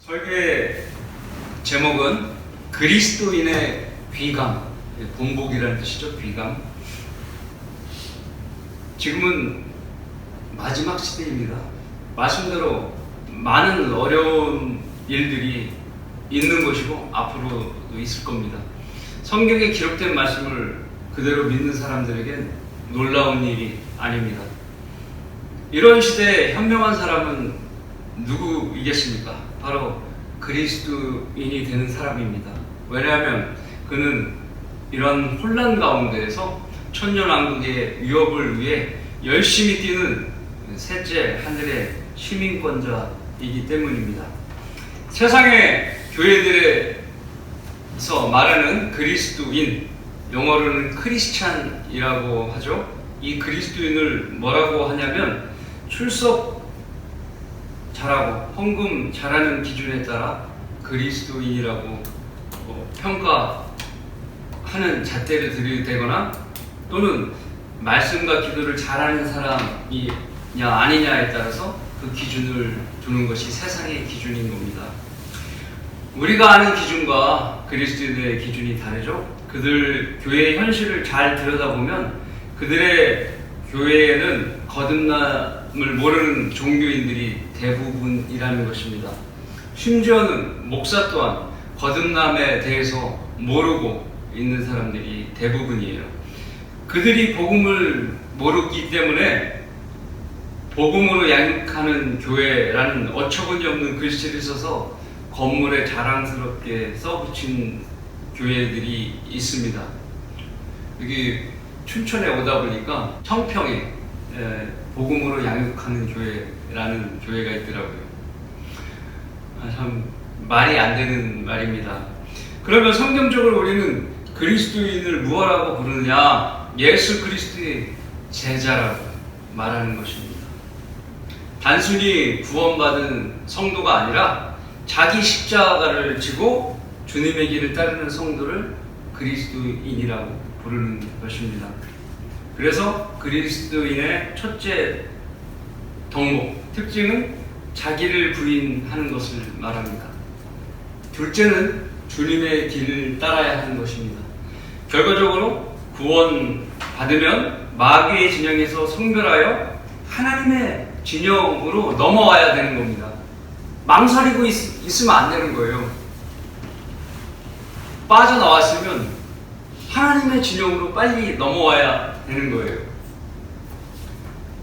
설교의 제목은 그리스도인의 귀감, 본보기라는 뜻이죠. 귀감. 지금은 마지막 시대입니다. 말씀대로 많은 어려운 일들이 있는 것이고 앞으로도 있을 겁니다. 성경에 기록된 말씀을 그대로 믿는 사람들에겐 놀라운 일이 아닙니다. 이런 시대에 현명한 사람은 누구이겠습니까? 바로 그리스도인이 되는 사람입니다. 왜냐하면 그는 이런 혼란 가운데에서 천년왕국의 위협을 위해 열심히 뛰는 셋째 하늘의 시민권자이기 때문입니다. 세상의 교회들에서 말하는 그리스도인, 영어로는 크리스찬이라고 하죠. 이 그리스도인을 뭐라고 하냐면 출석 잘하고 헌금 잘하는 기준에 따라 그리스도인이라고 평가하는 잣대를 들이대거나 또는 말씀과 기도를 잘하는 사람이냐 아니냐에 따라서 그 기준을 두는 것이 세상의 기준인 겁니다. 우리가 아는 기준과 그리스도인의 기준이 다르죠. 그들 교회의 현실을 잘 들여다보면 그들의 교회에는 거듭남을 모르는 종교인들이 대부분이라는 것입니다. 심지어는 목사 또한 거듭남에 대해서 모르고 있는 사람들이 대부분이에요. 그들이 복음을 모르기 때문에 복음으로 양육하는 교회라는 어처구니 없는 글씨를 써서 건물에 자랑스럽게 써붙인 교회들이 있습니다. 여기 춘천에 오다 보니까 청평에 복음으로 양육하는 교회라는 교회가 있더라고요. 참 말이 안 되는 말입니다. 그러면 성경적으로 우리는 그리스도인을 무엇라고 부르느냐? 예수 그리스도의 제자라고 말하는 것입니다. 단순히 구원받은 성도가 아니라 자기 십자가를 지고 주님의 길을 따르는 성도를 그리스도인이라고 부르는 것입니다. 그래서 그리스도인의 첫째 덕목, 특징은 자기를 부인하는 것을 말합니다. 둘째는 주님의 길을 따라야 하는 것입니다. 결과적으로 구원 받으면 마귀의 진영에서 성별하여 하나님의 진영으로 넘어와야 되는 겁니다. 망설이고 있으면 안 되는 거예요. 빠져나왔으면 하나님의 진영으로 빨리 넘어와야 되는 거예요.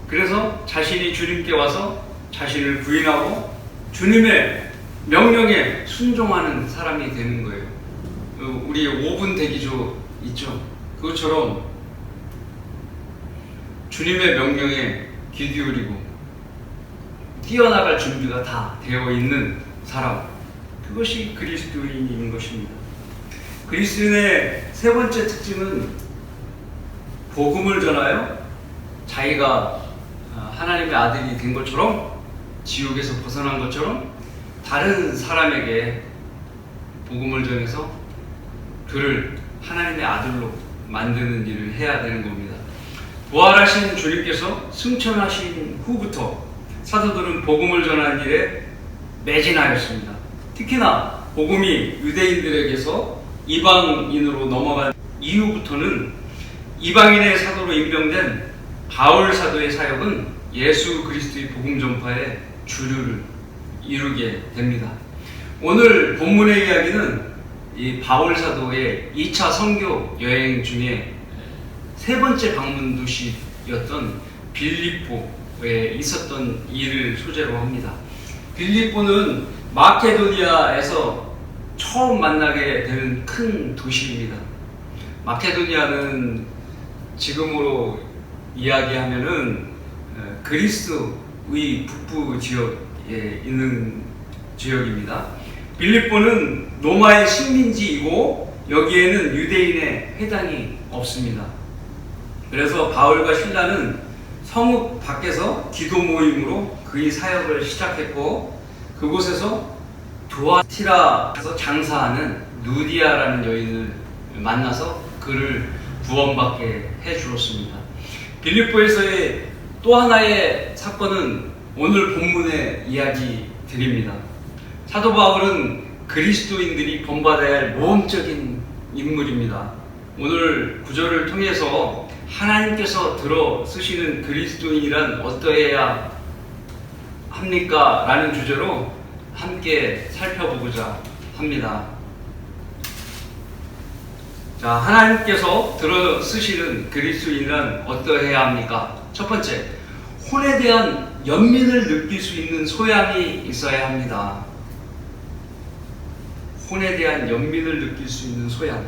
그래서 자신이 주님께 와서 자신을 부인하고 주님의 명령에 순종하는 사람이 되는 거예요. 우리 5분 대기조 있죠? 그것처럼 주님의 명령에 귀 기울이고 뛰어나갈 준비가 다 되어 있는 사람, 그것이 그리스도인인 것입니다. 그리스도인의 세 번째 특징은 복음을 전하여 자기가 하나님의 아들이 된 것처럼, 지옥에서 벗어난 것처럼 다른 사람에게 복음을 전해서 그를 하나님의 아들로 만드는 일을 해야 되는 겁니다. 부활하신 주님께서 승천하신 후부터 사도들은 복음을 전하는 일에 매진하였습니다. 특히나 복음이 유대인들에게서 이방인으로 넘어간 이후부터는 이방인의 사도로 임명된 바울 사도의 사역은 예수 그리스도의 복음 전파의 주류를 이루게 됩니다. 오늘 본문의 이야기는 이 바울 사도의 2차 선교 여행 중에 세 번째 방문 도시였던 빌립보에 있었던 일을 소재로 합니다. 빌립보는 마케도니아에서 처음 만나게 되는 큰 도시입니다. 마케도니아는 지금으로 이야기하면은 그리스의 북부 지역에 있는 지역입니다. 빌립보는 로마의 식민지이고 여기에는 유대인의 회당이 없습니다. 그래서 바울과 실라는 성읍 밖에서 기도 모임으로 그의 사역을 시작했고 그곳에서 두아티라에서 장사하는 누디아라는 여인을 만나서 그를 구원받게 해주었습니다. 빌립보에서의 또 하나의 사건은 오늘 본문의 이야기 드립니다. 사도 바울은 그리스도인들이 본받아야 할 모범적인 인물입니다. 오늘 구절을 통해서 하나님께서 들어 쓰시는 그리스도인이란 어떠해야 합니까? 라는 주제로 함께 살펴보고자 합니다. 자, 하나님께서 들어 쓰시는 그리스도인이란 어떠해야 합니까? 첫 번째, 혼에 대한 연민을 느낄 수 있는 소양이 있어야 합니다. 혼에 대한 연민을 느낄 수 있는 소양.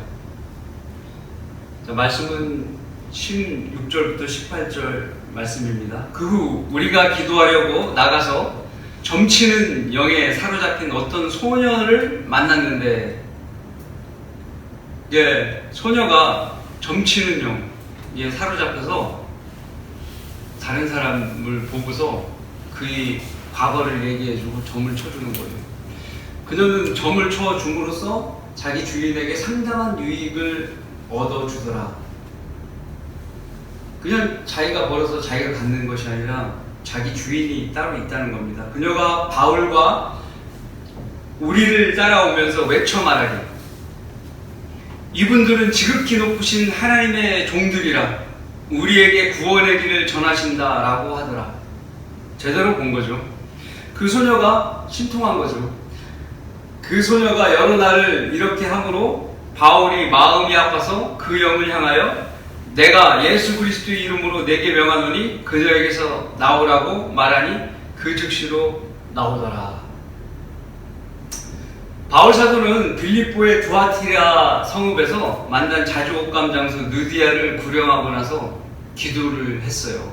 자, 말씀은 16절부터 18절 말씀입니다. 그 후 우리가 기도하려고 나가서 점치는 영에 사로잡힌 어떤 소녀를 만났는데, 소녀가 점치는 영에 사로잡혀서 다른 사람을 보고서 그의 과거를 얘기해주고 점을 쳐주는 거예요. 그녀는 점을 쳐줌으로써 자기 주인에게 상당한 유익을 얻어주더라. 그냥 자기가 벌어서 자기가 갖는 것이 아니라 자기 주인이 따로 있다는 겁니다. 그녀가 바울과 우리를 따라오면서 외쳐 말하기, 이분들은 지극히 높으신 하나님의 종들이라 우리에게 구원의 길을 전하신다 라고 하더라. 제대로 본 거죠. 그 소녀가 신통한 거죠. 그 소녀가 여러 날을 이렇게 함으로 바울이 마음이 아파서 그 영을 향하여 내가 예수 그리스도의 이름으로 내게 명하노니 그녀에게서 나오라고 말하니 그 즉시로 나오더라. 바울 사도는 빌립보의 두아티라 성읍에서 만난 자주옥감 장수 느디아를 구령하고 나서 기도를 했어요.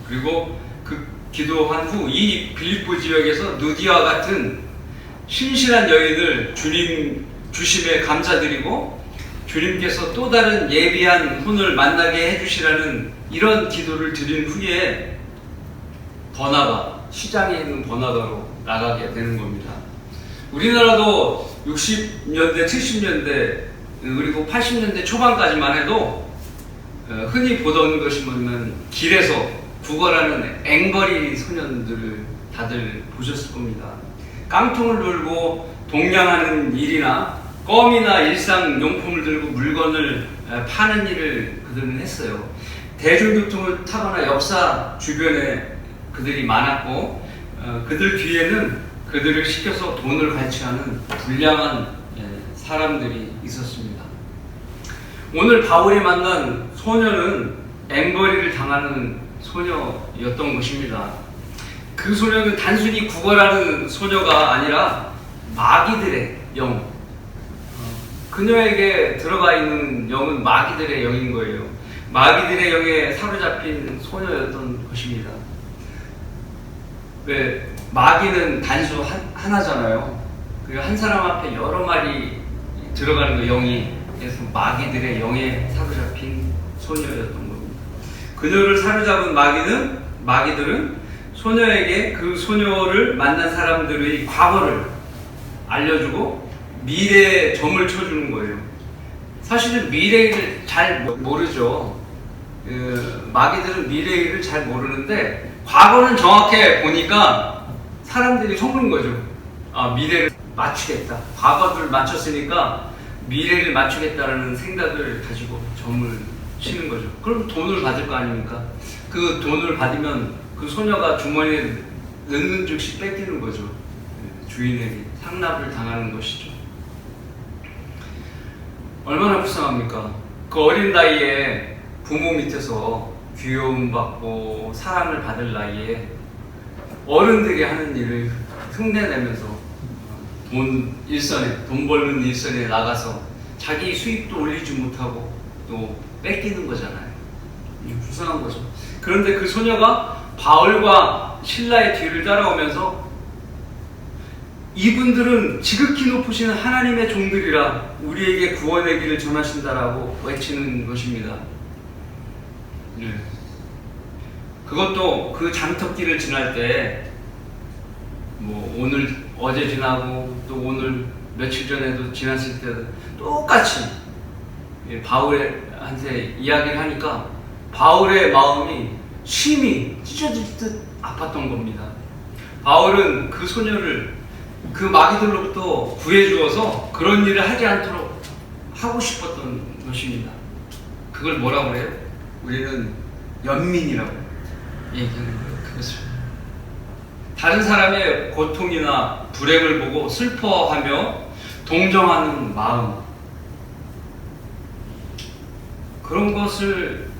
그리고 그 기도한 후 이 빌립보 지역에서 느디아와 같은 신실한 여인을 주님 주심에 감사드리고 주님께서 또 다른 예비한 혼을 만나게 해주시라는 이런 기도를 드린 후에 버나바, 시장에 있는 버나바로 나가게 되는 겁니다. 우리나라도 60년대, 70년대 그리고 80년대 초반까지만 해도 흔히 보던 것이 뭐냐면 길에서 구걸하는 앵거리 소년들을 다들 보셨을 겁니다. 깡통을 들고 동냥하는 일이나 껌이나 일상용품을 들고 물건을 파는 일을 그들은 했어요. 대중교통을 타거나 역사 주변에 그들이 많았고 그들 뒤에는 그들을 시켜서 돈을 갈취하는 불량한 사람들이 있었습니다. 오늘 바울이 만난 소녀는 앵거리를 당하는 소녀였던 것입니다. 그 소녀는 단순히 구걸하는 소녀가 아니라 마귀들의 영, 그녀에게 들어가 있는 영은 마귀들의 영인 거예요. 마귀들의 영에 사로잡힌 소녀였던 것입니다. 왜? 마귀는 단수 하나잖아요. 그리고 한 사람 앞에 여러 마리 들어가는 거, 영이. 그래서 마귀들의 영에 사로잡힌 소녀였던 겁니다. 그녀를 사로잡은 마귀들은 소녀에게 그 소녀를 만난 사람들의 과거를 알려주고 미래에 점을 쳐주는 거예요. 사실은 미래를 잘 모르죠. 마귀들은 미래를 잘 모르는데 과거는 정확해 보니까 사람들이 속는 거죠. 아, 미래를 맞추겠다. 과거를 맞췄으니까 미래를 맞추겠다라는 생각을 가지고 점을 치는 거죠. 그럼 돈을 받을 거 아닙니까? 그 돈을 받으면 그 소녀가 주머니에 넣는 즉시 뺏기는 거죠. 주인에게 상납을 당하는 것이죠. 얼마나 불쌍합니까? 그 어린 나이에 부모 밑에서 귀여움받고 사랑을 받을 나이에 어른들이 하는 일을 흉내내면서 돈 벌는 일선에 나가서 자기 수입도 올리지 못하고 또 뺏기는 거잖아요. 불쌍한 거죠. 그런데 그 소녀가 바울과 실라의 뒤를 따라오면서 이분들은 지극히 높으신 하나님의 종들이라 우리에게 구원의 길을 전하신다라고 외치는 것입니다. 그것도 그 장터길을 지날 때 어제 지나고 또 오늘 며칠 전에도 지났을 때 똑같이 바울한테 이야기를 하니까 바울의 마음이 심히 찢어질 듯 아팠던 겁니다. 바울은 그 소녀를 그 마귀들로부터 구해주어서 그런 일을 하지 않도록 하고 싶었던 것입니다. 그걸 뭐라고 그래요? 우리는 연민이라고 얘기하는 거예요. 그것을 다른 사람의 고통이나 불행을 보고 슬퍼하며 동정하는 마음, 그런 것을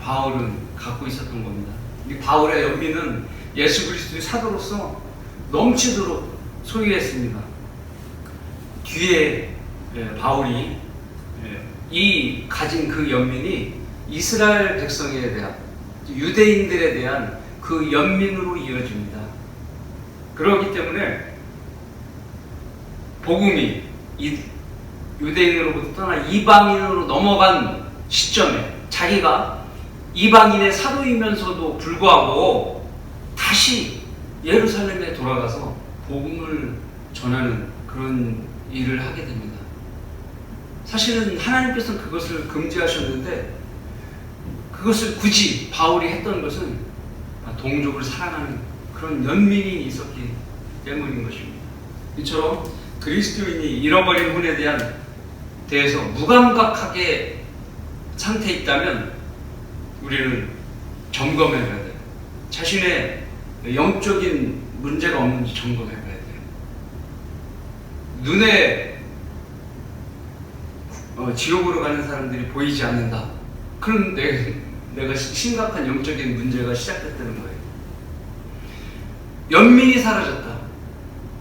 바울은 갖고 있었던 겁니다. 이 바울의 연민은 예수 그리스도의 사도로서 넘치도록 소유했습니다. 뒤에 바울이 이 가진 그 연민이 이스라엘 백성에 대한, 유대인들에 대한 그 연민으로 이어집니다. 그렇기 때문에 복음이 유대인으로부터 떠나 이방인으로 넘어간 시점에 자기가 이방인의 사도이면서도 불구하고 다시 예루살렘에 돌아가서 복음을 전하는 그런 일을 하게 됩니다. 사실은 하나님께서는 그것을 금지하셨는데 그것을 굳이 바울이 했던 것은 동족을 사랑하는 그런 연민이 있었기 때문인 것입니다. 이처럼 그리스도인이 잃어버린 혼에 대해서 무감각하게 상태에 있다면 우리는 점검해봐야 돼요. 자신의 영적인 문제가 없는지 점검해봐야 돼요. 눈에 지옥으로 가는 사람들이 보이지 않는다. 그럼 내가 심각한 영적인 문제가 시작됐다는 거예요. 연민이 사라졌다.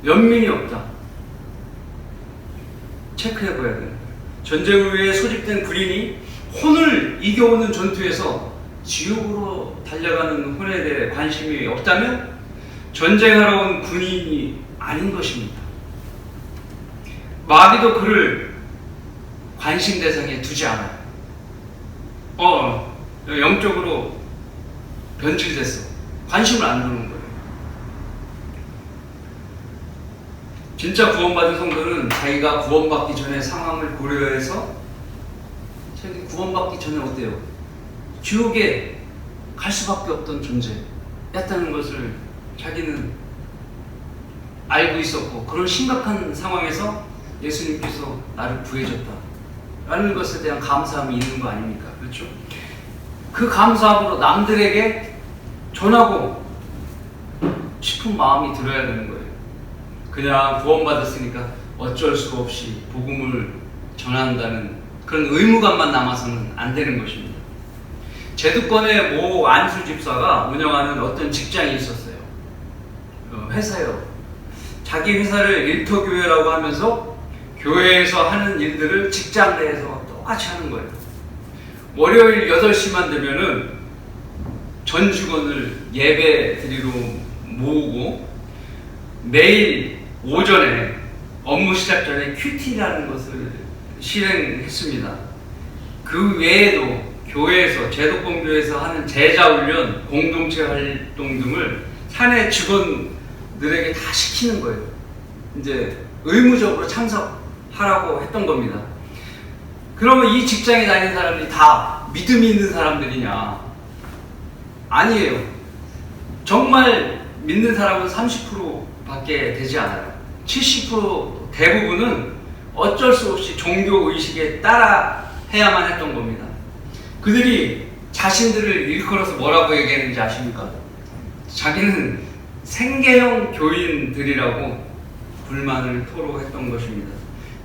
연민이 없다. 체크해봐야 돼요. 전쟁 후에 소집된 군인이 혼을 이겨오는 전투에서 지옥으로 달려가는 혼에 대해 관심이 없다면 전쟁하러 온 군인이 아닌 것입니다. 마귀도 그를 관심 대상에 두지 않아요. 영적으로 변질됐어. 관심을 안 두는 거예요. 진짜 구원받은 성도는 자기가 구원받기 전의 상황을 고려해서 자기 구원받기 전에 어때요? 지옥에 갈 수밖에 없던 존재였다는 것을 자기는 알고 있었고, 그런 심각한 상황에서 예수님께서 나를 구해줬다 라는 것에 대한 감사함이 있는 거 아닙니까? 그렇죠? 그 감사함으로 남들에게 전하고 싶은 마음이 들어야 되는 거예요. 그냥 구원받았으니까 어쩔 수 없이 복음을 전한다는 그런 의무감만 남아서는 안 되는 것입니다. 제두권의 모 안수 집사가 운영하는 어떤 직장이 있었어요. 회사요. 자기 회사를 일터교회라고 하면서 교회에서 하는 일들을 직장 내에서 똑같이 하는 거예요. 월요일 8시만 되면은 전 직원을 예배 드리러 모으고 매일 오전에 업무 시작 전에 큐티라는 것을 실행했습니다. 그 외에도 교회에서, 제도권 교회에서 하는 제자훈련, 공동체 활동 등을 사내 직원들에게 다 시키는 거예요. 이제 의무적으로 참석하라고 했던 겁니다. 그러면 이 직장에 다니는 사람들이 다 믿음이 있는 사람들이냐? 아니에요. 정말 믿는 사람은 30%밖에 되지 않아요. 70% 대부분은 어쩔 수 없이 종교 의식에 따라 해야만 했던 겁니다. 그들이 자신들을 일컬어서 뭐라고 얘기했는지 아십니까? 자기는 생계형 교인들이라고 불만을 토로했던 것입니다.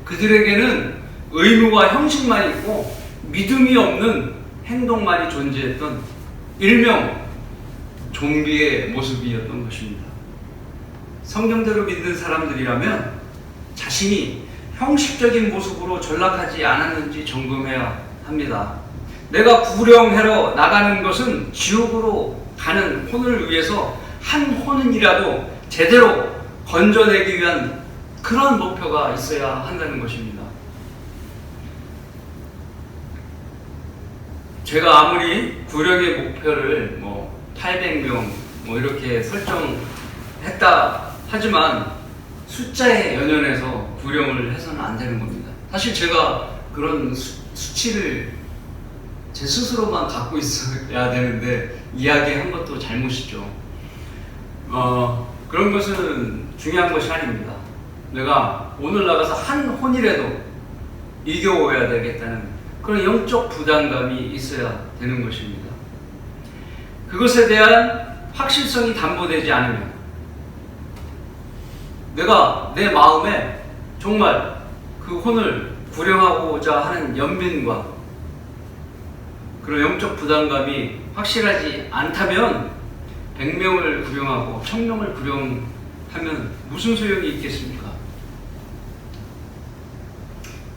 그들에게는 의무와 형식만 있고 믿음이 없는 행동만이 존재했던 일명 좀비의 모습이었던 것입니다. 성경대로 믿는 사람들이라면 자신이 형식적인 모습으로 전락하지 않았는지 점검해야 합니다. 내가 구령하러 나가는 것은 지옥으로 가는 혼을 위해서 한 혼은이라도 제대로 건져내기 위한 그런 목표가 있어야 한다는 것입니다. 제가 아무리 구령의 목표를 800명 이렇게 설정했다 하지만 숫자에 연연해서 구령을 해서는 안 되는 겁니다. 사실 제가 그런 수치를 제 스스로만 갖고 있어야 되는데 이야기한 것도 잘못이죠. 그런 것은 중요한 것이 아닙니다. 내가 오늘 나가서 한 혼이라도 이겨오야 되겠다는 그런 영적 부담감이 있어야 되는 것입니다. 그것에 대한 확실성이 담보되지 않으면 내가 내 마음에 정말 그 혼을 구령하고자 하는 연민과 그런 영적 부담감이 확실하지 않다면 100명을 구령하고 1000명을 구령하면 무슨 소용이 있겠습니까?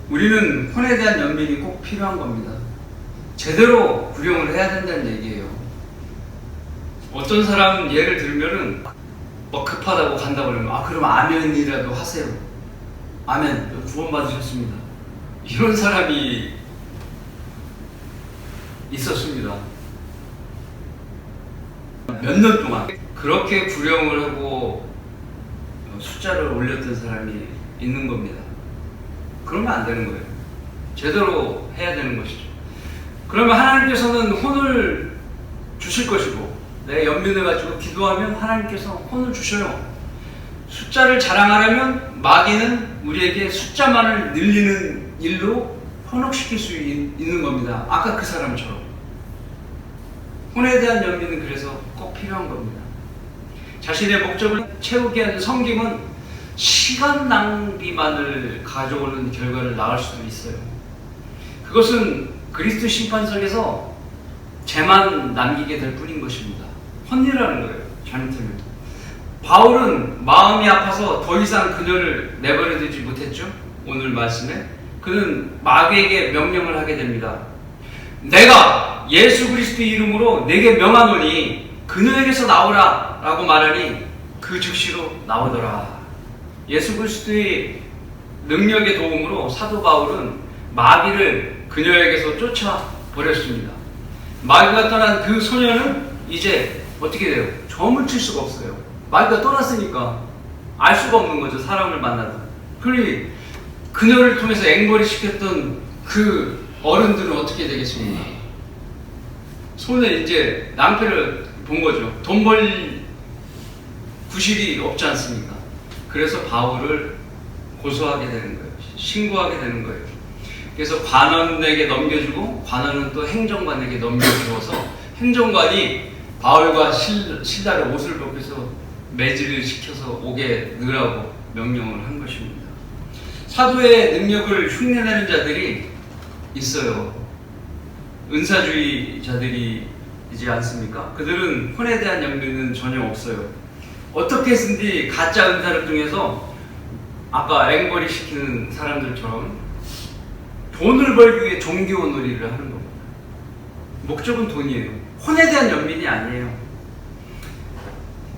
우리는 혼에 대한 연민이 꼭 필요한 겁니다. 제대로 구령을 해야 된다는 얘기예요. 어떤 사람 예를 들면은 뭐 급하다고 간다고 그러면 그럼 아멘이라도 하세요. 아멘, 구원 받으셨습니다. 이런 사람이 있었습니다. 몇 년 동안 그렇게 구령을 하고 숫자를 올렸던 사람이 있는 겁니다. 그러면 안 되는 거예요. 제대로 해야 되는 것이죠. 그러면 하나님께서는 혼을 주실 것이고 내 연민을 가지고 기도하면 하나님께서 혼을 주셔요. 숫자를 자랑하려면 마귀는 우리에게 숫자만을 늘리는 일로 현혹시킬 수 있는 겁니다. 아까 그 사람처럼. 혼에 대한 연민은 그래서 꼭 필요한 겁니다. 자신의 목적을 채우기 위한 섬김은 시간 낭비만을 가져오는 결과를 낳을 수도 있어요. 그것은 그리스도 심판석에서 죄만 남기게 될 뿐인 것입니다. 혼이라는 거예요. 잘못하면. 바울은 마음이 아파서 더 이상 그녀를 내버려두지 못했죠. 오늘 말씀에 그는 마귀에게 명령을 하게 됩니다. 내가 예수 그리스도의 이름으로 내게 명하노니 그녀에게서 나오라 라고 말하니 그 즉시로 나오더라. 예수 그리스도의 능력의 도움으로 사도 바울은 마귀를 그녀에게서 쫓아버렸습니다. 마귀가 떠난 그 소녀는 이제 어떻게 돼요? 점을 칠 수가 없어요. 마귀가 떠났으니까 알 수가 없는 거죠. 사람을 만나도. 그러니 그녀를 통해서 앵벌이 시켰던 그 어른들은 어떻게 되겠습니까? 손에 이제 낭패를 본 거죠. 돈 벌 구실이 없지 않습니까? 그래서 바울을 고소하게 되는 거예요. 신고하게 되는 거예요. 그래서 관원에게 넘겨주고 관원은 또 행정관에게 넘겨주어서 행정관이 바울과 실라를 옷을 벗겨서 매질을 시켜서 옥에 넣으라고 명령을 한 것입니다. 사도의 능력을 흉내내는 자들이 있어요. 은사주의자들이지 않습니까? 그들은 혼에 대한 연민은 전혀 없어요. 어떻게 해서든지 가짜 은사를 통해서 아까 앵벌이 시키는 사람들처럼 돈을 벌기 위해 종교 놀이를 하는 겁니다. 목적은 돈이에요. 혼에 대한 연민이 아니에요.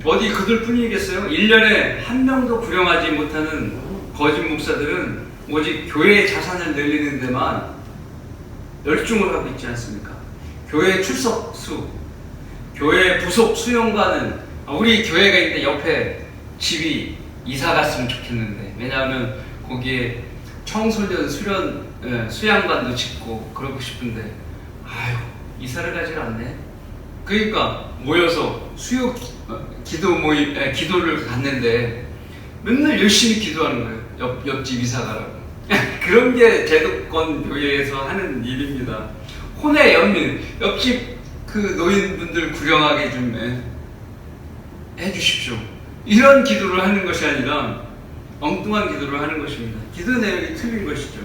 어디 그들 뿐이겠어요? 1년에 한 명도 구령하지 못하는 거짓 목사들은 오직 교회의 자산을 늘리는 데만 열중을 하고 있지 않습니까? 교회 출석수, 교회 부속 수용관은 우리 교회가 있는데 옆에 집이 이사 갔으면 좋겠는데, 왜냐하면 거기에 청소년 수양관도 짓고 그러고 싶은데 이사를 가지 않네. 그러니까 모여서 기도를 갔는데 맨날 열심히 기도하는 거예요. 옆집 이사 가라고. 그런 게 제도권 교회에서 하는 일입니다. 혼의 연민, 옆집 그 노인분들 구령하게 좀 해주십시오. 이런 기도를 하는 것이 아니라 엉뚱한 기도를 하는 것입니다. 기도 내용이 틀린 것이죠.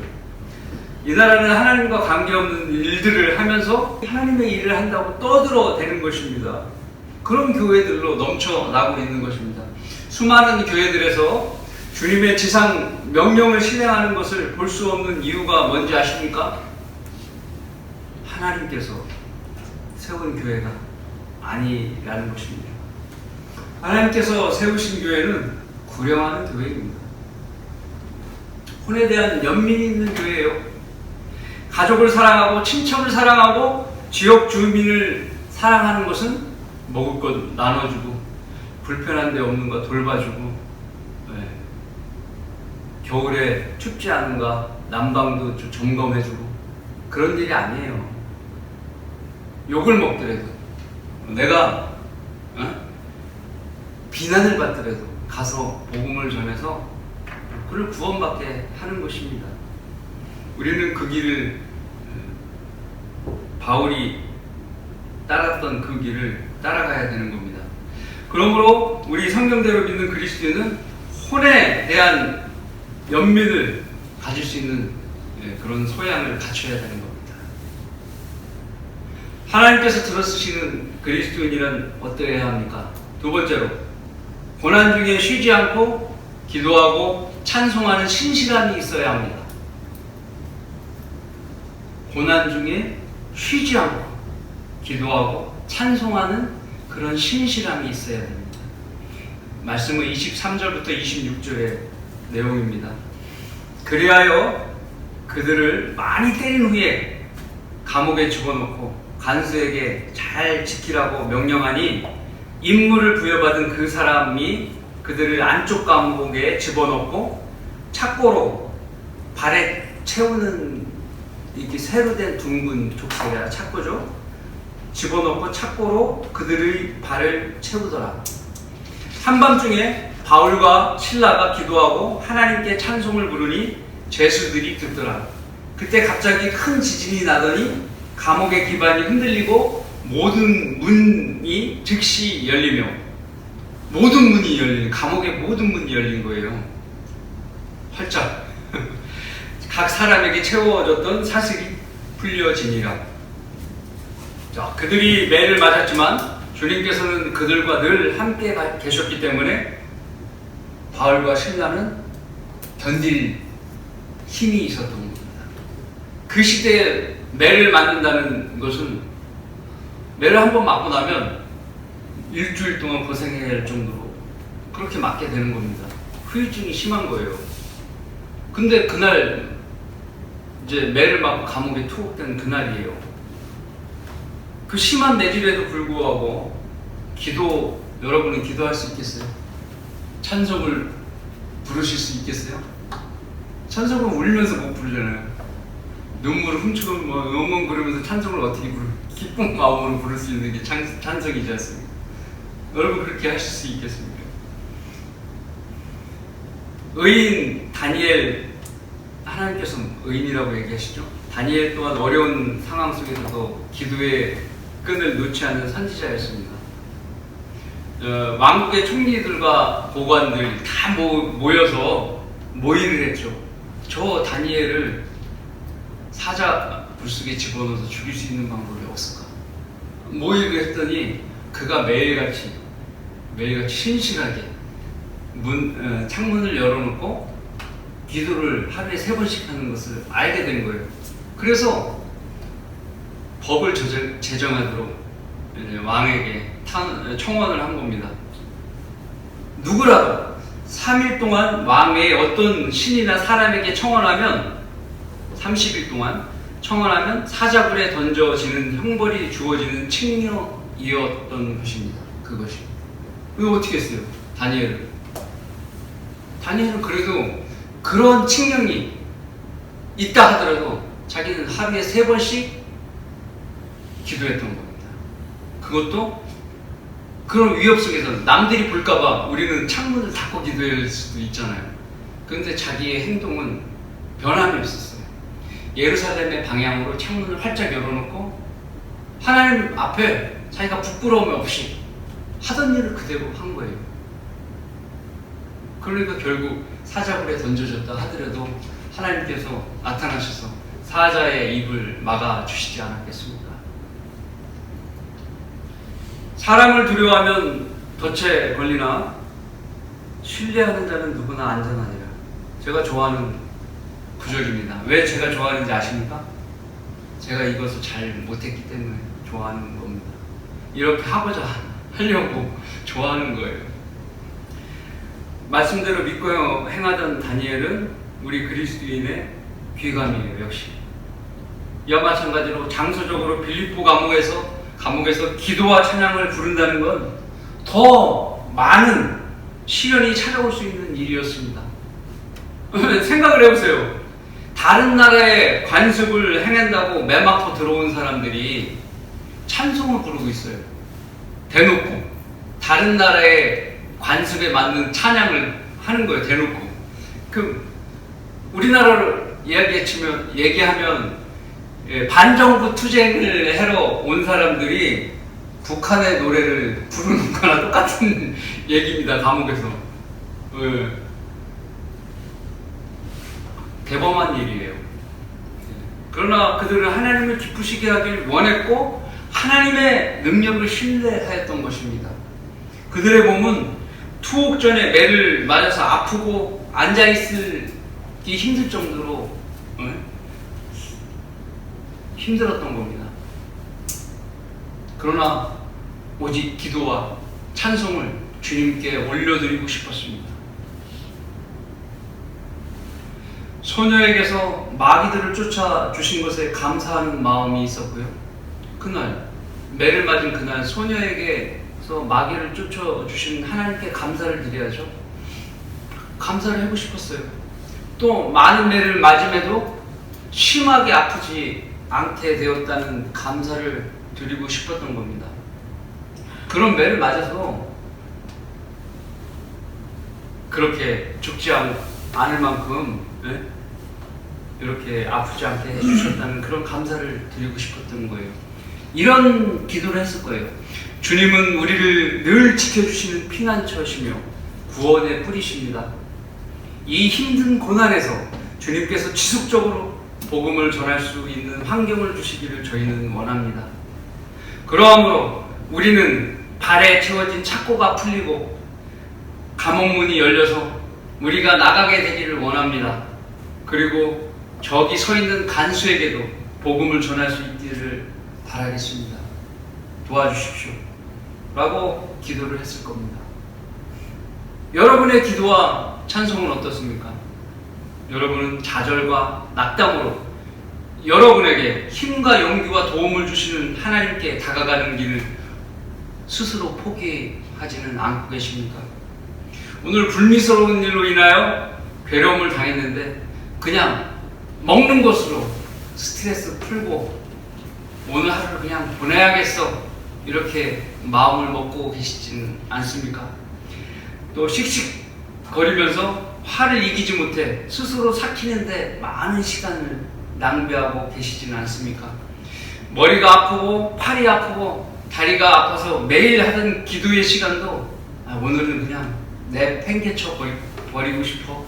이 나라는 하나님과 관계없는 일들을 하면서 하나님의 일을 한다고 떠들어대는 것입니다. 그런 교회들로 넘쳐나고 있는 것입니다. 수많은 교회들에서 주님의 지상 명령을 실행하는 것을 볼 수 없는 이유가 뭔지 아십니까? 하나님께서 세운 교회가 아니라는 것입니다. 하나님께서 세우신 교회는 구령하는 교회입니다. 혼에 대한 연민이 있는 교회예요. 가족을 사랑하고 친척을 사랑하고 지역 주민을 사랑하는 것은 먹을 것 나눠주고 불편한 데 없는 거 돌봐주고 겨울에 춥지 않은가 난방도 좀 점검해주고 그런 일이 아니에요. 욕을 먹더라도 내가 비난을 받더라도 가서 복음을 전해서 그를 구원받게 하는 것입니다. 우리는 그 길을, 바울이 따랐던 그 길을 따라가야 되는 겁니다. 그러므로 우리 성경대로 믿는 그리스도인은 혼에 대한 연민을 가질 수 있는 그런 소양을 갖춰야 되는 겁니다. 하나님께서 들어쓰시는 그리스도인이란 어떠해야 합니까? 두 번째로, 고난 중에 쉬지 않고 기도하고 찬송하는 신실함이 있어야 합니다. 고난 중에 쉬지 않고 기도하고 찬송하는 그런 신실함이 있어야 됩니다. 말씀은 23절부터 26절의 내용입니다. 그리하여 그들을 많이 때린 후에 감옥에 집어넣고 간수에게 잘 지키라고 명령하니 임무를 부여받은 그 사람이 그들을 안쪽 감옥에 집어넣고 착고로 발에 채우는 이렇게 새로 된 둥근 족쇄가 착고죠. 집어넣고 착고로 그들의 발을 채우더라. 한밤중에 바울과 실라가 기도하고 하나님께 찬송을 부르니 죄수들이 듣더라. 그때 갑자기 큰 지진이 나더니 감옥의 기반이 흔들리고 모든 문이 즉시 열리며, 모든 문이 열리는, 감옥의 모든 문이 열린 거예요. 활짝. 각 사람에게 채워졌던 사슬이 풀려지니라. 자, 그들이 매를 맞았지만 주님께서는 그들과 늘 함께 계셨기 때문에 바울과 실라는 견딜 힘이 있었던 겁니다. 그 시대에 매를 맞는다는 것은, 매를 한번 맞고 나면 일주일 동안 고생해야 할 정도로 그렇게 맞게 되는 겁니다. 후유증이 심한 거예요. 근데 그날 이제 매를 맞고 감옥에 투옥된 그날이에요. 그 심한 매질에도 불구하고 여러분은 기도할 수 있겠어요? 찬송을 부르실 수 있겠어요? 찬송을 울면서 못 부르잖아요. 눈물을 훔치고 엉엉 그러면서 찬송을 어떻게 기쁜 마음으로 부를 수 있는 게 찬송이지 않습니까? 여러분 그렇게 하실 수 있겠습니까? 의인 다니엘, 하나님께서 의인이라고 얘기하시죠. 다니엘 또한 어려운 상황 속에서도 기도의 끈을 놓지 않는 선지자였습니다. 왕국의 총리들과 고관들 다 모여서 모의를 했죠. 저 다니엘을 사자 불속에 집어넣어서 죽일 수 있는 방법이 없을까? 모의를 했더니 그가 매일같이 신실하게 창문을 열어놓고 기도를 하루에 3번씩 하는 것을 알게 된 거예요. 그래서 법을 제정하도록 왕에게 청원을 한 겁니다. 누구라도 3일 동안 왕 외에 어떤 신이나 사람에게 청원하면, 30일 동안 청원하면 사자굴에 던져지는 형벌이 주어지는 칙령이었던 것입니다. 그것이. 왜 어떻게 했어요? 다니엘은 그래도 그런 칙령이 있다 하더라도 자기는 하루에 3번씩 기도했던 겁니다. 그것도 그런 위협 속에서 남들이 볼까봐 우리는 창문을 닫고 기도할 수도 있잖아요. 그런데 자기의 행동은 변함이 없었어요. 예루살렘의 방향으로 창문을 활짝 열어놓고 하나님 앞에 자기가 부끄러움 없이 하던 일을 그대로 한 거예요. 그러니까 결국 사자굴에 던져졌다 하더라도 하나님께서 나타나셔서 사자의 입을 막아주시지 않았겠습니까? 사람을 두려워하면 덫에 걸리나 신뢰하는 자는 누구나 안전하니라. 제가 좋아하는 구절입니다. 왜 제가 좋아하는지 아십니까? 제가 이것을 잘 못했기 때문에 좋아하는 겁니다. 이렇게 하려고 좋아하는 거예요. 말씀대로 믿고 행하던 다니엘은 우리 그리스도인의 귀감이에요. 역시 이와 마찬가지로 장소적으로 빌립보 감옥에서 기도와 찬양을 부른다는 건 더 많은 시련이 찾아올 수 있는 일이었습니다. 생각을 해보세요. 다른 나라에 관습을 행한다고 매맞고 들어온 사람들이 찬송을 부르고 있어요. 대놓고 다른 나라의 관습에 맞는 찬양을 하는 거예요, 대놓고. 우리나라를 얘기하면 반정부 투쟁을 하러 온 사람들이 북한의 노래를 부르는 거나 똑같은 얘기입니다, 감옥에서. 대범한 일이에요. 그러나 그들은 하나님을 기쁘시게 하길 원했고 하나님의 능력을 신뢰하였던 것입니다. 그들의 몸은 투옥 전에 매를 맞아서 아프고 앉아있기 힘들 정도로 힘들었던 겁니다. 그러나 오직 기도와 찬송을 주님께 올려드리고 싶었습니다. 소녀에게서 마귀들을 쫓아주신 것에 감사하는 마음이 있었고요. 그날 매를 맞은 그날 소녀에게서 마귀를 쫓아주신 하나님께 감사를 드려야죠. 감사를 하고 싶었어요. 또 많은 매를 맞음에도 심하게 아프지 않게 되었다는 감사를 드리고 싶었던 겁니다. 그런 매를 맞아서 그렇게 죽지 않을 만큼 이렇게 아프지 않게 해주셨다는 그런 감사를 드리고 싶었던 거예요. 이런 기도를 했을 거예요. 주님은 우리를 늘 지켜주시는 피난처시며 구원의 뿌리십니다. 이 힘든 고난에서 주님께서 지속적으로 복음을 전할 수 있는 환경을 주시기를 저희는 원합니다. 그러므로 우리는 발에 채워진 착고가 풀리고 감옥문이 열려서 우리가 나가게 되기를 원합니다. 그리고 저기 서 있는 간수에게도 복음을 전할 수 있기를 바라겠습니다. 도와주십시오. 라고 기도를 했을 겁니다. 여러분의 기도와 찬송은 어떻습니까? 여러분은 좌절과 낙담으로 여러분에게 힘과 용기와 도움을 주시는 하나님께 다가가는 길을 스스로 포기하지는 않고 계십니까? 오늘 불미스러운 일로 인하여 괴로움을 당했는데 그냥 먹는 것으로 스트레스 풀고 오늘 하루를 그냥 보내야겠어 이렇게 마음을 먹고 계시지는 않습니까? 또 씩씩거리면서 화를 이기지 못해 스스로 삭히는데 많은 시간을 낭비하고 계시지는 않습니까? 머리가 아프고 팔이 아프고 다리가 아파서 매일 하던 기도의 시간도 오늘은 그냥 내팽개쳐 버리고 싶어.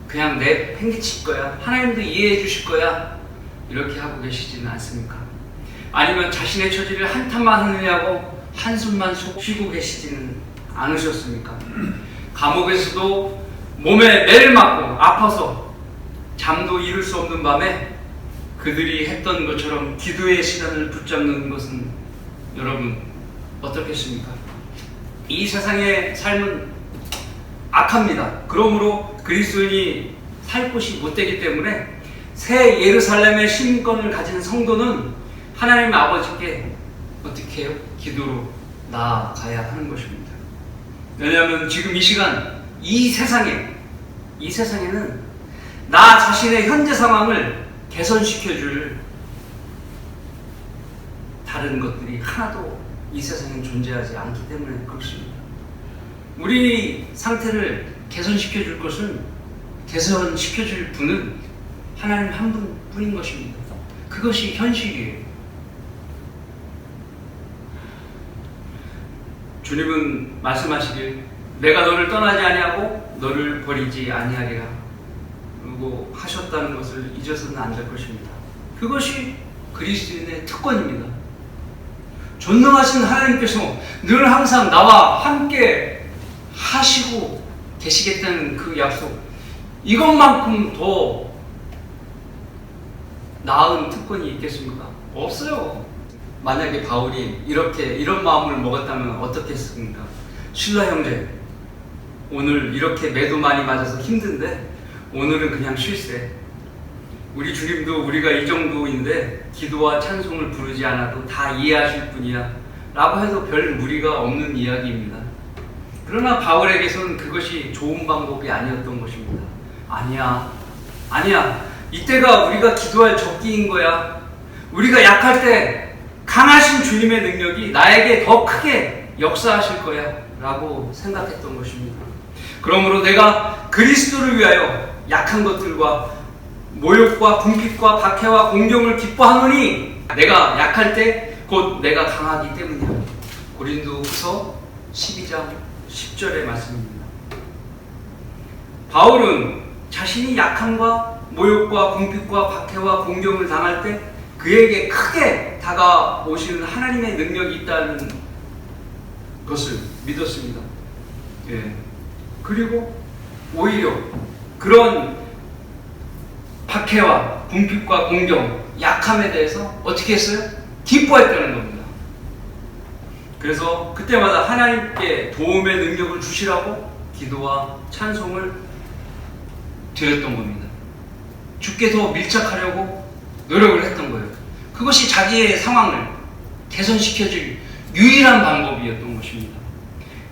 그냥 내팽개칠 거야. 하나님도 이해해 주실 거야. 이렇게 하고 계시지는 않습니까? 아니면 자신의 처지를 한탄만 하느냐고 한숨만 속 쉬고 계시지는 않으셨습니까? 감옥에서도 몸에 매를 맞고 아파서 잠도 이룰 수 없는 밤에 그들이 했던 것처럼 기도의 시간을 붙잡는 것은 여러분 어떻겠습니까? 이 세상의 삶은 악합니다. 그러므로 그리스도인이 살 곳이 못되기 때문에 새 예루살렘의 시민권을 가진 성도는 하나님 아버지께 어떻게 해요? 기도로 나아가야 하는 것입니다. 왜냐하면 지금 이 시간 이 세상에는 나 자신의 현재 상황을 개선시켜줄 다른 것들이 하나도 이 세상에 존재하지 않기 때문에 그렇습니다. 우리 상태를 개선시켜줄 분은 하나님 한 분뿐인 것입니다. 그것이 현실이에요. 주님은 말씀하시길 내가 너를 떠나지 아니하고 너를 버리지 아니하리라 그리고 하셨다는 것을 잊어서는 안 될 것입니다. 그것이 그리스도인의 특권입니다. 전능하신 하나님께서 늘 항상 나와 함께 하시고 계시겠다는 그 약속, 이것만큼 더 나은 특권이 있겠습니까? 없어요. 만약에 바울이 이런 마음을 먹었다면 어떻겠습니까? 실라 형제, 오늘 이렇게 매도 많이 맞아서 힘든데 오늘은 그냥 쉴세. 우리 주님도 우리가 이 정도인데 기도와 찬송을 부르지 않아도 다 이해하실 분이야 라고 해도 별 무리가 없는 이야기입니다. 그러나 바울에게서는 그것이 좋은 방법이 아니었던 것입니다. 아니야. 이때가 우리가 기도할 적기인 거야. 우리가 약할 때 강하신 주님의 능력이 나에게 더 크게 역사하실 거야. 라고 생각했던 것입니다. 그러므로 내가 그리스도를 위하여 약한 것들과 모욕과 궁핍과 박해와 공경을 기뻐하노니 내가 약할 때 곧 내가 강하기 때문이야. 고린도후서 12장 10절의 말씀입니다. 바울은 자신이 약함과 모욕과 궁핍과 박해와 공경을 당할 때 그에게 크게 다가오시는 하나님의 능력이 있다는 것을 믿었습니다. 예. 그리고 오히려 그런 박해와 궁핍과 공경, 약함에 대해서 어떻게 했어요? 기뻐했다는 겁니다. 그래서 그때마다 하나님께 도움의 능력을 주시라고 기도와 찬송을 드렸던 겁니다. 주께 더 밀착하려고 노력을 했던 거예요. 그것이 자기의 상황을 개선시켜줄 유일한 방법이었던 것입니다.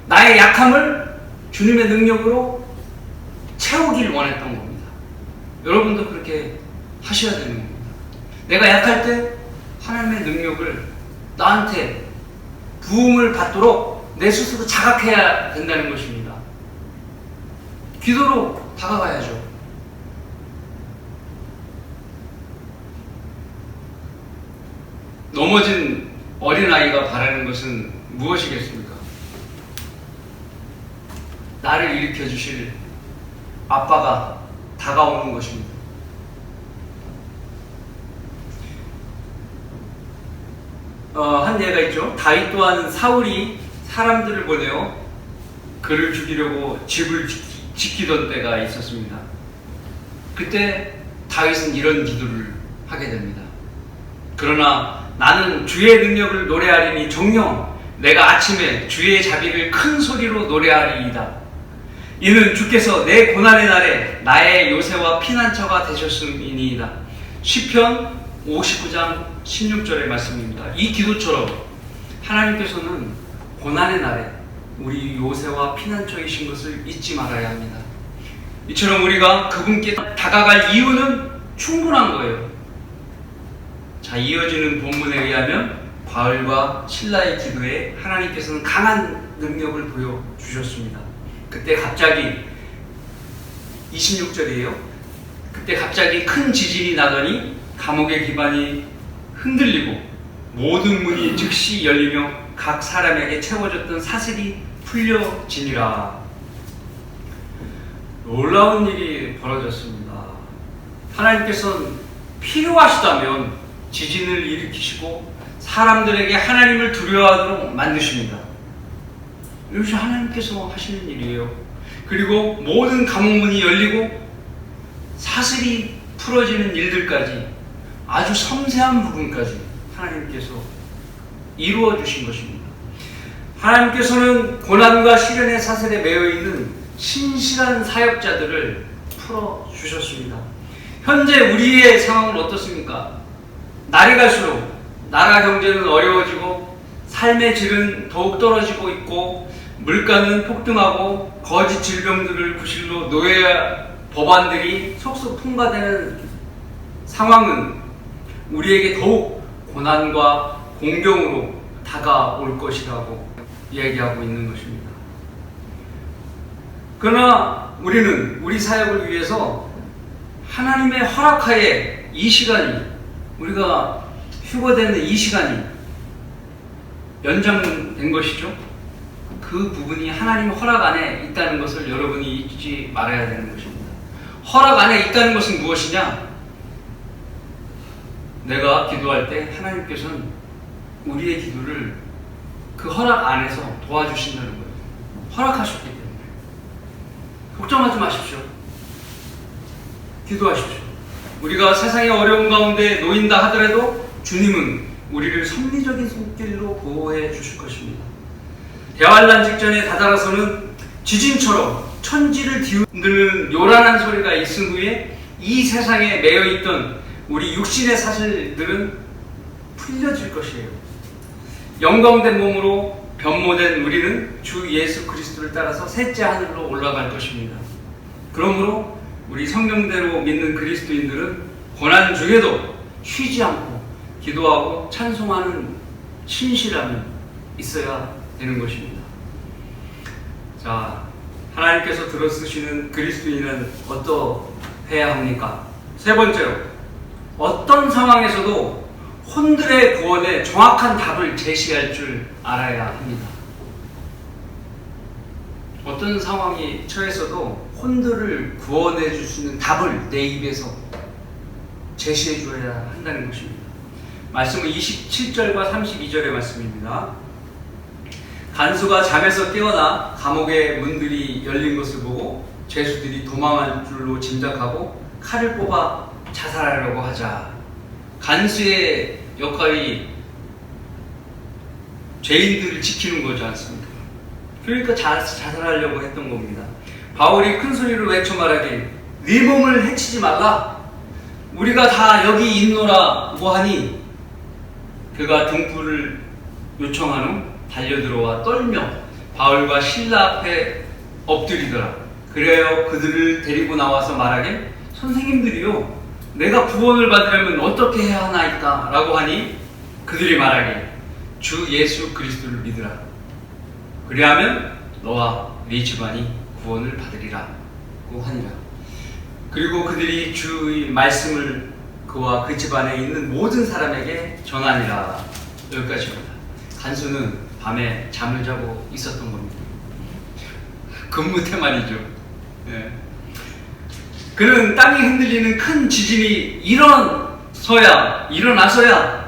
나의 약함을 주님의 능력으로 채우길 원했던 겁니다. 여러분도 그렇게 하셔야 되는 겁니다. 내가 약할 때 하나님의 능력을 나한테 부음을 받도록 내 스스로 자각해야 된다는 것입니다. 기도로 다가가야죠. 넘어진 어린아이가 바라는 것은 무엇이겠습니까? 나를 일으켜 주실 아빠가 다가오는 것입니다. 한 예가 있죠. 다윗 또한 사울이 사람들을 보내어 그를 죽이려고 집을 지키던 때가 있었습니다. 그때 다윗은 이런 기도를 하게 됩니다. 그러나 나는 주의 능력을 노래하리니 정녕 내가 아침에 주의 자비를 큰 소리로 노래하리이다. 이는 주께서 내 고난의 날에 나의 요새와 피난처가 되셨음이니이다. 시편 59장 16절의 말씀입니다. 이 기도처럼 하나님께서는 고난의 날에 우리 요새와 피난처이신 것을 잊지 말아야 합니다. 이처럼 우리가 그분께 다가갈 이유는 충분한 거예요. 자, 이어지는 본문에 의하면 바울과 실라의 기도에 하나님께서는 강한 능력을 보여주셨습니다. 그때 갑자기 26절이에요. 그때 갑자기 큰 지진이 나더니 감옥의 기반이 흔들리고 모든 문이 즉시 열리며 각 사람에게 채워졌던 사슬이 풀려지니라. 놀라운 일이 벌어졌습니다. 하나님께서는 필요하시다면 지진을 일으키시고 사람들에게 하나님을 두려워하도록 만드십니다. 이것이 하나님께서 하시는 일이에요. 그리고 모든 감옥문이 열리고 사슬이 풀어지는 일들까지 아주 섬세한 부분까지 하나님께서 이루어 주신 것입니다. 하나님께서는 고난과 시련의 사슬에 매여 있는 신실한 사역자들을 풀어 주셨습니다. 현재 우리의 상황은 어떻습니까? 날이 갈수록 나라 경제는 어려워지고 삶의 질은 더욱 떨어지고 있고 물가는 폭등하고 거짓 질병들을 구실로 노예 법안들이 속속 통과되는 상황은 우리에게 더욱 고난과 공경으로 다가올 것이라고 이야기하고 있는 것입니다. 그러나 우리는 우리 사역을 위해서 하나님의 허락하에 이 시간이, 우리가 휴거되는 이 시간이 연장된 것이죠. 그 부분이 하나님의 허락 안에 있다는 것을 여러분이 잊지 말아야 되는 것입니다. 허락 안에 있다는 것은 무엇이냐? 내가 기도할 때 하나님께서는 우리의 기도를 그 허락 안에서 도와주신다는 거예요. 허락하셨기 때문에. 걱정하지 마십시오. 기도하십시오. 우리가 세상의 어려운 가운데 놓인다 하더라도 주님은 우리를 섭리적인 손길로 보호해 주실 것입니다. 대환란 직전에 다다라서는 지진처럼 천지를 뒤흔드는 요란한 소리가 있은 후에 이 세상에 매여있던 우리 육신의 사슬들은 풀려질 것이에요. 영광된 몸으로 변모된 우리는 주 예수 그리스도를 따라서 셋째 하늘로 올라갈 것입니다. 그러므로 우리 성경대로 믿는 그리스도인들은 고난 중에도 쉬지 않고 기도하고 찬송하는 신실함이 있어야 되는 것입니다. 자, 하나님께서 들어쓰시는 그리스도인은 어떠해야 합니까? 세 번째로, 어떤 상황에서도 혼들의 구원에 정확한 답을 제시할 줄 알아야 합니다. 어떤 상황이 처해서도 혼들을 구원해 줄 수 있는 답을 내 입에서 제시해 줘야 한다는 것입니다. 말씀은 27절과 32절의 말씀입니다. 간수가 잠에서 깨어나 감옥의 문들이 열린 것을 보고 죄수들이 도망할 줄로 짐작하고 칼을 뽑아 자살하려고 하자. 간수의 역할이 죄인들을 지키는 거지 않습니까? 그러니까 자살하려고 했던 겁니다. 바울이 큰 소리로 외쳐 말하길, 네 몸을 해치지 말라. 우리가 다 여기 있노라고 하니 그가 등불을 요청한 후 달려들어와 떨며 바울과 실라 앞에 엎드리더라. 그래요 그들을 데리고 나와서 말하길, 선생님들이요, 내가 구원을 받으려면 어떻게 해야 하나이까? 라고 하니 그들이 말하길, 주 예수 그리스도를 믿으라. 그리하면 너와 네 집안이 구원을 받으리라고 하니라. 그리고 그들이 주의 말씀을 그와 그 집안에 있는 모든 사람에게 전하니라. 여기까지입니다. 간수는 밤에 잠을 자고 있었던 겁니다. 근무 태만이죠. 네. 그는 땅이 흔들리는 큰 지진이 일어나서야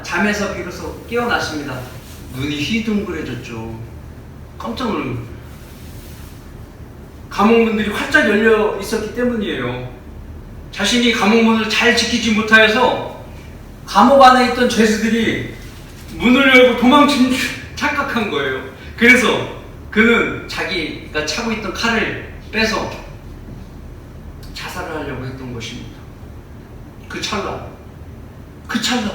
잠에서 비로소 깨어났습니다. 눈이 휘둥그레졌죠. 깜짝 놀란, 감옥문들이 활짝 열려 있었기 때문이에요. 자신이 감옥문을 잘 지키지 못하여서 감옥 안에 있던 죄수들이 문을 열고 도망친 줄 착각한 거예요. 그래서 그는 자기가 차고 있던 칼을 빼서 자살을 하려고 했던 것입니다. 그 찰나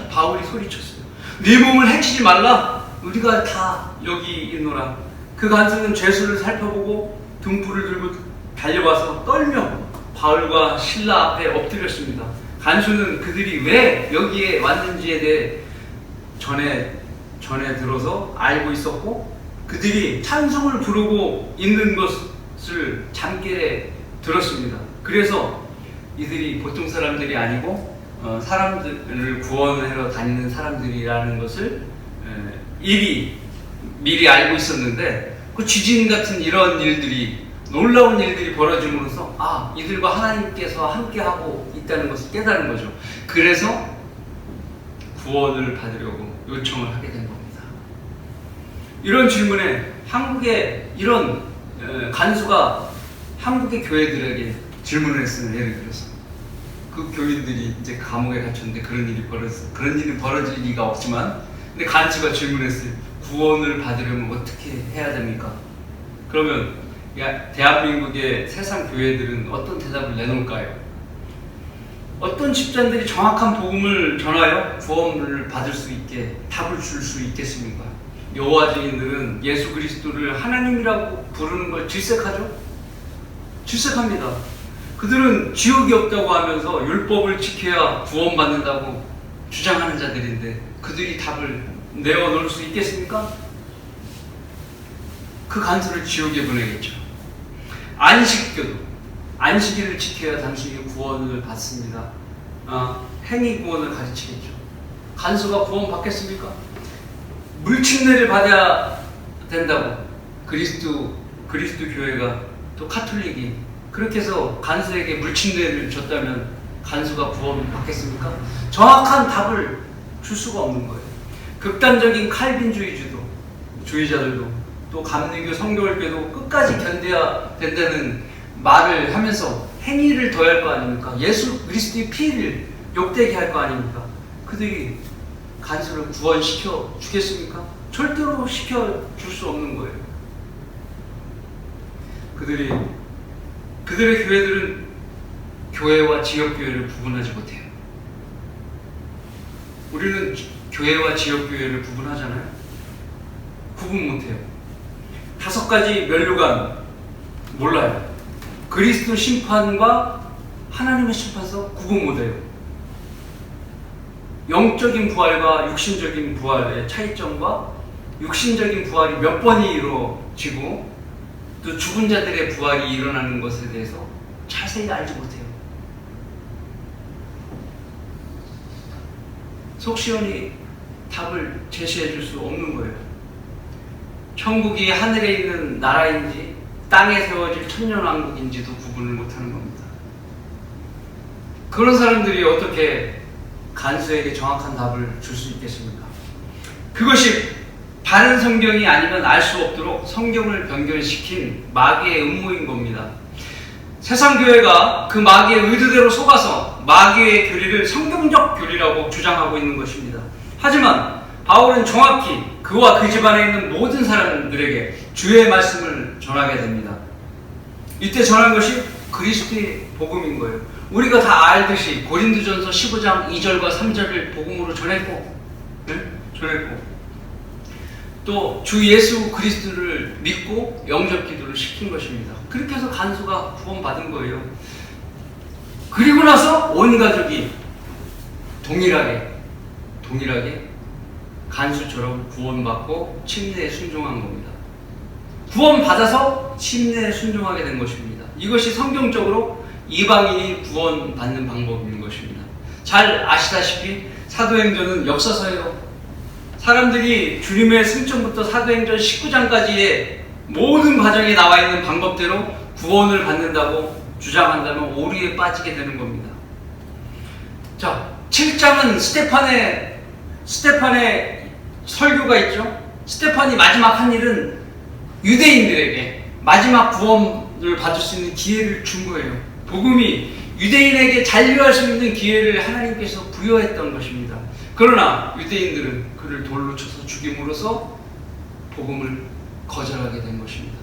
바울이 소리쳤어요. 네 몸을 해치지 말라. 우리가 다 여기 있노라. 그 간수는 죄수를 살펴보고 등불을 들고 달려와서 떨며 바울과 실라 앞에 엎드렸습니다. 간수는 그들이 왜 여기에 왔는지에 대해 전에 들어서 알고 있었고, 그들이 찬송을 부르고 있는 것을 잠결에 들었습니다. 그래서 이들이 보통 사람들이 아니고 사람들을 구원하러 다니는 사람들이라는 것을 미리 알고 있었는데, 그 지진 같은 이런 일들이, 놀라운 일들이 벌어짐으로써 이들과 하나님께서 함께하고 있다는 것을 깨달은 거죠. 그래서 구원을 받으려고 요청을 하게 된 겁니다. 이런 질문에 한국의 이런 간수가 한국의 교회들에게 질문을 했어요. 예를 들어서 그 교인들이 이제 감옥에 갇혔는데 그런 일이 벌어질 리가 없지만, 근데 간수가 질문했어요. 구원을 받으려면 어떻게 해야 됩니까? 그러면 대한민국의 세상 교회들은 어떤 대답을 내놓을까요? 어떤 집단들이 정확한 복음을 전하여 구원을 받을 수 있게 답을 줄 수 있겠습니까? 여호와 증인들은 예수 그리스도를 하나님이라고 부르는 걸 질색하죠? 질색합니다. 그들은 지옥이 없다고 하면서 율법을 지켜야 구원받는다고 주장하는 자들인데 그들이 답을 내어놓을 수 있겠습니까? 그 간수를 지옥에 보내겠죠. 안식교도 안식일을 지켜야 당신이 구원을 받습니다. 행위 구원을 가르치겠죠. 간수가 구원 받겠습니까? 물침례를 받아야 된다고 그리스도 교회가 또 카톨릭이 그렇게 해서 간수에게 물침례를 줬다면 간수가 구원 받겠습니까? 정확한 답을 줄 수가 없는 거예요. 극단적인 칼빈주의자들도 또 감리교 성결교도 끝까지 견뎌야 된다는 말을 하면서 행위를 더할 거 아닙니까? 예수 그리스도의 피를 욕되게 할 거 아닙니까? 그들이 간수를 구원시켜 주겠습니까? 절대로 시켜줄 수 없는 거예요. 그들의 교회들은 교회와 지역교회를 구분하지 못해요. 우리는 교회와 지역교회를 구분하잖아요. 구분 못해요. 5가지 면류관 몰라요. 그리스도 심판과 하나님의 심판서 구분 못해요. 영적인 부활과 육신적인 부활의 차이점과 육신적인 부활이 몇 번이 이루어지고 또 죽은 자들의 부활이 일어나는 것에 대해서 자세히 알지 못해요. 속 시원히 답을 제시해 줄 수 없는 거예요. 천국이 하늘에 있는 나라인지 땅에 세워질 천년왕국인지도 구분을 못하는 겁니다. 그런 사람들이 어떻게 간수에게 정확한 답을 줄 수 있겠습니까? 그것이 바른 성경이 아니면 알 수 없도록 성경을 변경시킨 마귀의 음모인 겁니다. 세상 교회가 그 마귀의 의도대로 속아서 마귀의 교리를 성경적 교리라고 주장하고 있는 것입니다. 하지만 바울은 정확히 그와 그 집안에 있는 모든 사람들에게 주의 말씀을 전하게 됩니다. 이때 전한 것이 그리스도의 복음인 거예요. 우리가 다 알듯이 고린도전서 15장 2절과 3절을 복음으로 전했고, 또 주 예수 그리스도를 믿고 영접 기도를 시킨 것입니다. 그렇게 해서 간수가 구원받은 거예요. 그리고 나서 온 가족이 동일하게 간수처럼 구원받고 침례에 순종한 겁니다. 구원받아서 침례에 순종하게 된 것입니다. 이것이 성경적으로 이방인이 구원받는 방법인 것입니다. 잘 아시다시피 사도행전은 역사서예요. 사람들이 주님의 승천부터 사도행전 19장까지의 모든 과정에 나와 있는 방법대로 구원을 받는다고 주장한다면 오류에 빠지게 되는 겁니다. 자, 7장은 스테판의 설교가 있죠. 스테판이 마지막 한 일은 유대인들에게 마지막 구원을 받을 수 있는 기회를 준 거예요. 복음이 유대인에게 잔류할 수 있는 기회를 하나님께서 부여했던 것입니다. 그러나 유대인들은 그를 돌로 쳐서 죽임으로써 복음을 거절하게 된 것입니다.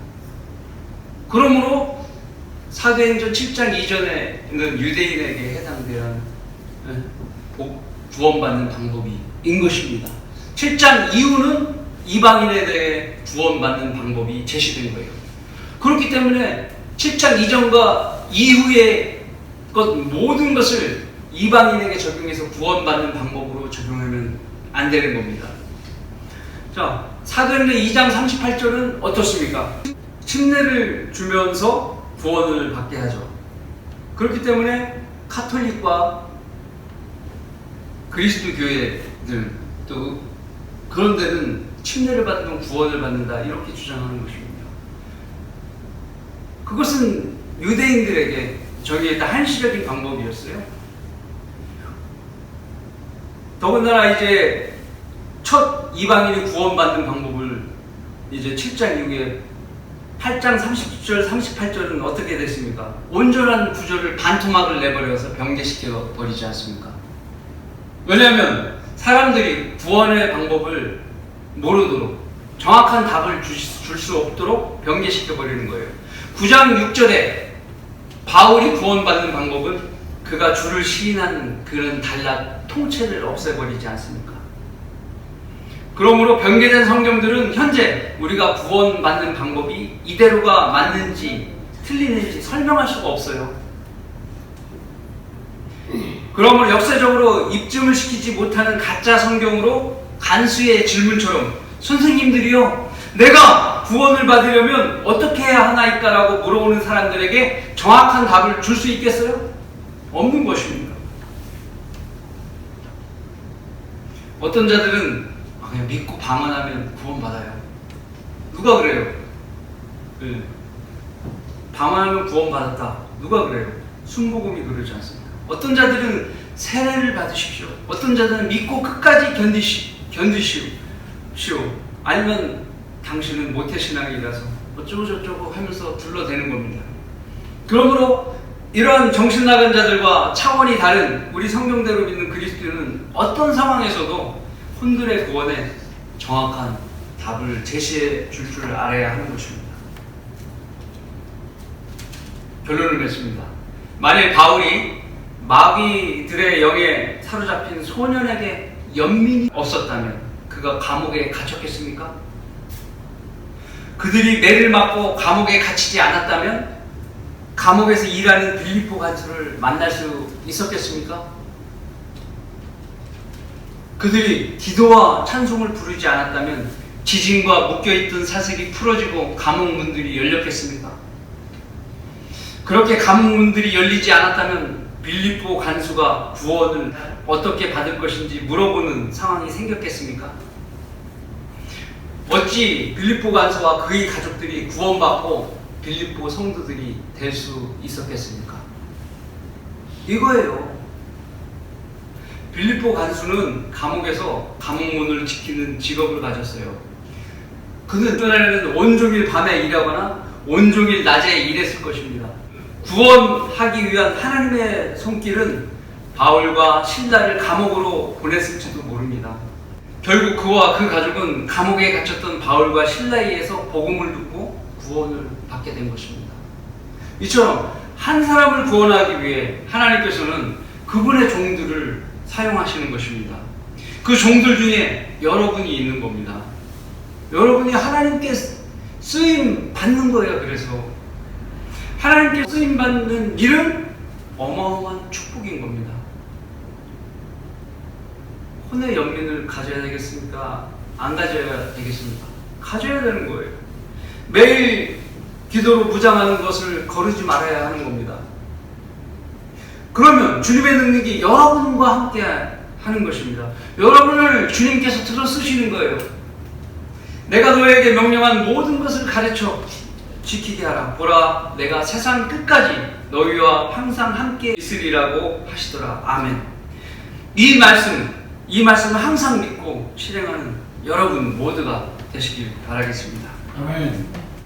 그러므로 사도행전 7장 이전에는 유대인에게 해당되는 구원받는 방법인 것입니다. 7장 이후는 이방인에 대해 구원받는 방법이 제시된 거예요. 그렇기 때문에 7장 이전과 이후의 모든 것을 이방인에게 적용해서 구원받는 방법으로 적용하면 안 되는 겁니다. 자, 사도행전 2장 38절은 어떻습니까? 침례를 주면서 구원을 받게 하죠. 그렇기 때문에 카톨릭과 그리스도 교회들 또 그런 데는 침례를 받으면 구원을 받는다 이렇게 주장하는 것입니다. 그것은 유대인들에게 정의했던 한시적인 방법이었어요. 더군다나 이제 첫 이방인이 구원받는 방법을 이제 7장 이후에 8장 30절 38절은 어떻게 됐습니까? 온전한 구절을 반토막을 내버려서 병개시켜 버리지 않습니까? 왜냐하면 사람들이 구원의 방법을 모르도록 정확한 답을 줄 수 없도록 병개시켜 버리는 거예요. 9장 6절에 바울이 구원받는 방법은 그가 주를 시인하는 그런 단락 통째를 없애버리지 않습니까? 그러므로 변개된 성경들은 현재 우리가 구원받는 방법이 이대로가 맞는지 틀리는지 설명할 수가 없어요. 그러므로 역사적으로 입증을 시키지 못하는 가짜 성경으로 간수의 질문처럼 선생님들이요, 내가 구원을 받으려면 어떻게 해야 하나이까라고 물어보는 사람들에게 정확한 답을 줄 수 있겠어요? 없는 것입니다. 어떤 자들은 그냥 믿고 방언하면 구원받아요. 누가 그래요? 네. 방언하면 구원받았다. 누가 그래요? 순복음이 그러지 않습니다. 어떤 자들은 세례를 받으십시오. 어떤 자들은 믿고 끝까지 견디시오. 아니면 당신은 모태신앙이라서 어쩌고저쩌고 하면서 둘러대는 겁니다. 그러므로 이러한 정신나간 자들과 차원이 다른 우리 성경대로 믿는 그리스도인은 어떤 상황에서도 혼들의 구원에 정확한 답을 제시해 줄 줄 알아야 하는 것입니다. 결론을 맺습니다. 만일 바울이 마귀들의 영에 사로잡힌 소년에게 연민이 없었다면 그가 감옥에 갇혔겠습니까? 그들이 매를 맞고 감옥에 갇히지 않았다면 감옥에서 일하는 빌립보 간수를 만날 수 있었겠습니까? 그들이 기도와 찬송을 부르지 않았다면 지진과 묶여있던 사색이 풀어지고 감옥문들이 열렸겠습니까? 그렇게 감옥문들이 열리지 않았다면 빌립보 간수가 구원을 어떻게 받을 것인지 물어보는 상황이 생겼겠습니까? 어찌 빌립보 간수와 그의 가족들이 구원받고 빌립보 성도들이 될 수 있었겠습니까? 이거예요. 빌립보 간수는 감옥에서 감옥문을 지키는 직업을 가졌어요. 그는 그날에는 온종일 밤에 일하거나 온종일 낮에 일했을 것입니다. 구원하기 위한 하나님의 손길은 바울과 실라를 감옥으로 보냈을지도 모릅니다. 결국 그와 그 가족은 감옥에 갇혔던 바울과 실라에 의해서 복음을 듣고 구원을 받게 된 것입니다. 이처럼 한 사람을 구원하기 위해 하나님께서는 그분의 종들을 사용하시는 것입니다. 그 종들 중에 여러분이 있는 겁니다. 여러분이 하나님께 쓰임 받는 거예요. 그래서 하나님께 쓰임 받는 일은 어마어마한 축복인 겁니다. 혼의 연민을 가져야 되겠습니까? 안 가져야 되겠습니까? 가져야 되는 거예요. 매일 기도로 무장하는 것을 거르지 말아야 하는 겁니다. 그러면 주님의 능력이 여러분과 함께 하는 것입니다. 여러분을 주님께서 들어 쓰시는 거예요. 내가 너에게 명령한 모든 것을 가르쳐 지키게 하라. 보라, 내가 세상 끝까지 너희와 항상 함께 있으리라고 하시더라. 아멘. 이 말씀을 항상 믿고 실행하는 여러분 모두가 되시길 바라겠습니다. 아멘.